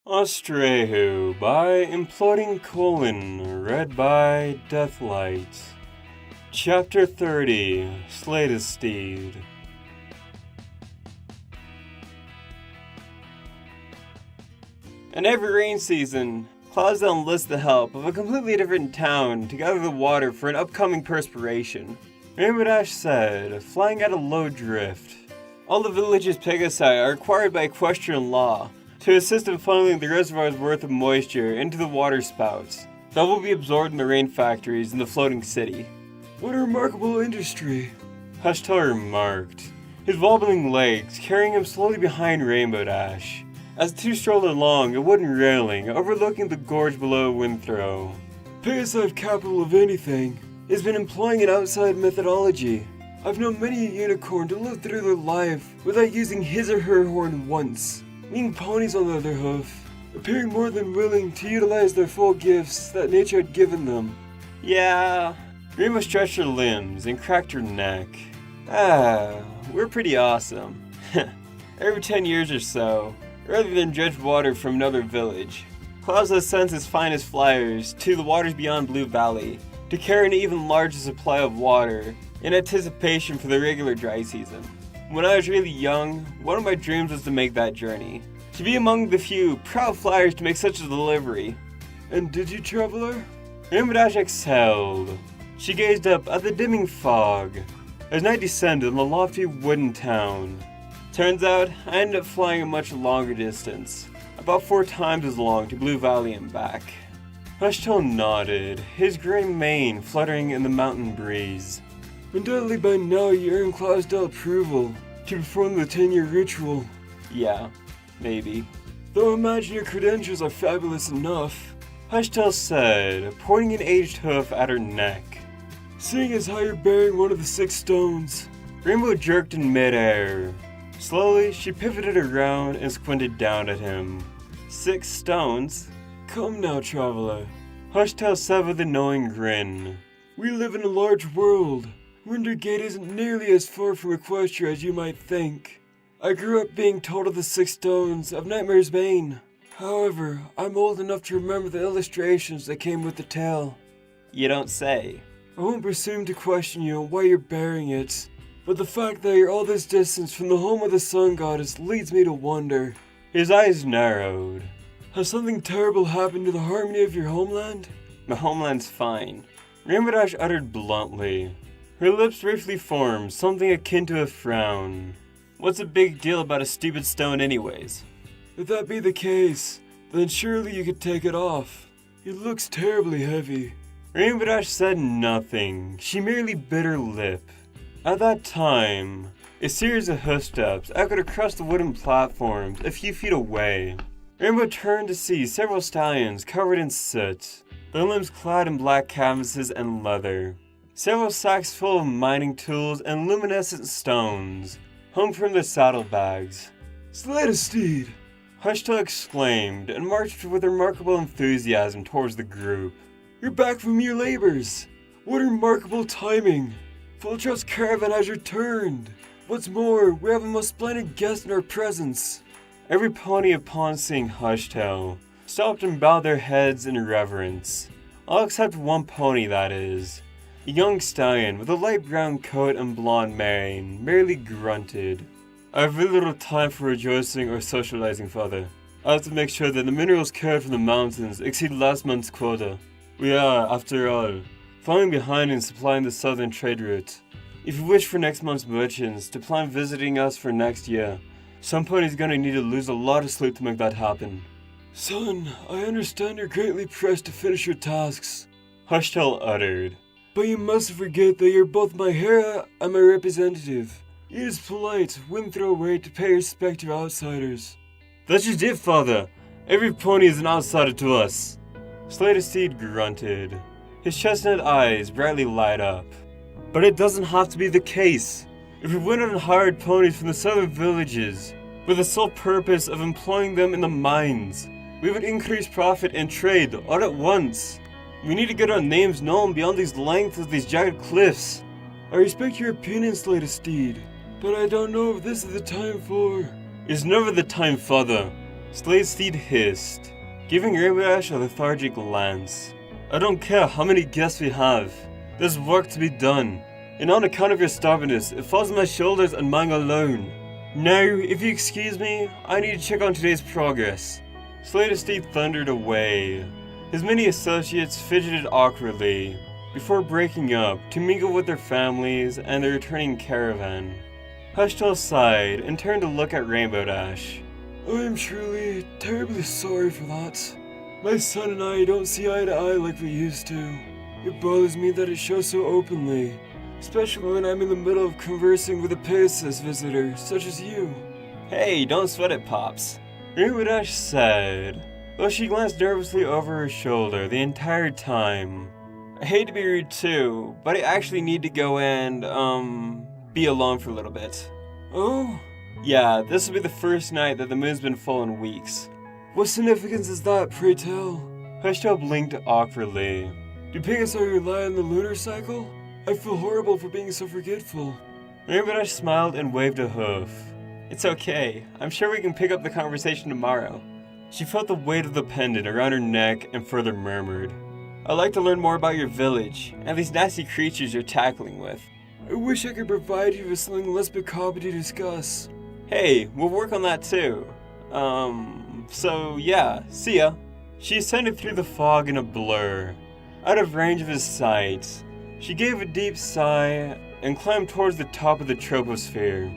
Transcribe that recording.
Austraeoh by Imploding Colon, read by Deathlight. Chapter 30, Austraeoh Steed. In every rain season, Cloudsdale enlists the help of a completely different town to gather the water for an upcoming perspiration. Rainbow Dash said, flying at a low drift. All the village's pegasi are required by equestrian law to assist in funneling the reservoir's worth of moisture into the water spouts that will be absorbed in the rain factories in the floating city. What a remarkable industry, Hushtail remarked, his wobbling legs carrying him slowly behind Rainbow Dash, as the two strolled along a wooden railing overlooking the gorge below Windthrow. Pegasi capital of anything has been employing an outside methodology. I've known many a unicorn to live through their life without using his or her horn once. Mean ponies, on the other hoof, appearing more than willing to utilize their full gifts that nature had given them. Yeah. Rainbow stretched her limbs and cracked her neck. We're pretty awesome. Every 10 years or so, rather than dredge water from another village, Cloudsdale sends his finest flyers to the waters beyond Blue Valley to carry an even larger supply of water in anticipation for the regular dry season. When I was really young, one of my dreams was to make that journey, to be among the few proud flyers to make such a delivery. And did you, traveler? Rainbow Dash exhaled. She gazed up at the dimming fog as night descended on the lofty wooden town. Turns out, I ended up flying a much longer distance, about 4 times as long to Blue Valley and back. Hushtail nodded, his gray mane fluttering in the mountain breeze. Undoubtedly by now you earn Cloudsdale approval to perform the 10-year ritual. Yeah, maybe. Though I imagine your credentials are fabulous enough, Hushtail said, pointing an aged hoof at her neck. Seeing as how you're bearing one of the 6 stones. Rainbow jerked in midair. Slowly, she pivoted around and squinted down at him. 6 stones? Come now, traveler. Hushtail said with a knowing grin. We live in a large world. Wintergate isn't nearly as far from Equestria as you might think. I grew up being told of the 6 stones of Nightmare's Bane. However, I'm old enough to remember the illustrations that came with the tale. You don't say. I won't presume to question you on why you're bearing it, but the fact that you're all this distance from the home of the Sun Goddess leads me to wonder. His eyes narrowed. Has something terrible happened to the harmony of your homeland? My homeland's fine, Rainbow Dash uttered bluntly. Her lips briefly formed something akin to a frown. What's the big deal about a stupid stone anyways? If that be the case, then surely you could take it off. It looks terribly heavy. Rainbow Dash said nothing. She merely bit her lip. At that time, a series of hoofsteps echoed across the wooden platforms a few feet away. Rainbow turned to see several stallions covered in soot, their limbs clad in black canvases and leather. Several sacks full of mining tools and luminescent stones hung from their saddlebags. Austraeoh Steed! Hushtail exclaimed and marched with remarkable enthusiasm towards the group. You're back from your labors! What remarkable timing! Full Trust's caravan has returned! What's more, we have a most splendid guest in our presence. Every pony upon seeing Hushtail stopped and bowed their heads in reverence. All except one pony, that is. A young stallion with a light brown coat and blonde mane merely grunted. I have very little time for rejoicing or socializing, father. I have to make sure that the minerals carried from the mountains exceed last month's quota. We are, after all, falling behind in supplying the southern trade route. If you wish for next month's merchants to plan visiting us for next year, some pony's gonna need to lose a lot of sleep to make that happen. Son, I understand you're greatly pressed to finish your tasks, Hushtail uttered. But you mustn't forget that you're both my Hera and my representative. It is polite, Windthrow way to pay respect to outsiders. That's just it, father. Every pony is an outsider to us. Austraeoh Steed grunted. His chestnut eyes brightly light up. But it doesn't have to be the case. If we went out and hired ponies from the southern villages, with the sole purpose of employing them in the mines, we would increase profit and trade all at once. We need to get our names known beyond these lengths of these jagged cliffs. I respect your opinion, Austraeoh Steed, but I don't know if this is the time for... It's never the time, father. Slade Steed hissed, giving Rainbow Dash a lethargic glance. I don't care how many guests we have. There's work to be done. And on account of your stubbornness, it falls on my shoulders and mine alone. Now, if you excuse me, I need to check on today's progress. Slade Steed thundered away. His many associates fidgeted awkwardly before breaking up to mingle with their families and the returning caravan. Hushtail sighed and turned to look at Rainbow Dash. I am truly, terribly sorry for that. My son and I don't see eye to eye like we used to. It bothers me that it shows so openly, especially when I'm in the middle of conversing with a Pegasus visitor such as you. Hey, don't sweat it, Pops. Rainbow Dash said, though she glanced nervously over her shoulder the entire time. I hate to be rude too, but I actually need to go and, be alone for a little bit. Oh? Yeah, this will be the first night that the moon's been full in weeks. What significance is that, pray tell? Hushtail blinked awkwardly. Do Pegasus rely on the lunar cycle? I feel horrible for being so forgetful. Rainbow Dash smiled and waved a hoof. It's okay. I'm sure we can pick up the conversation tomorrow. She felt the weight of the pendant around her neck and further murmured, I'd like to learn more about your village and these nasty creatures you're tackling with. I wish I could provide you with something less macabre to discuss. Hey, we'll work on that too. So yeah, see ya. She ascended through the fog in a blur, out of range of his sight. She gave a deep sigh and climbed towards the top of the troposphere.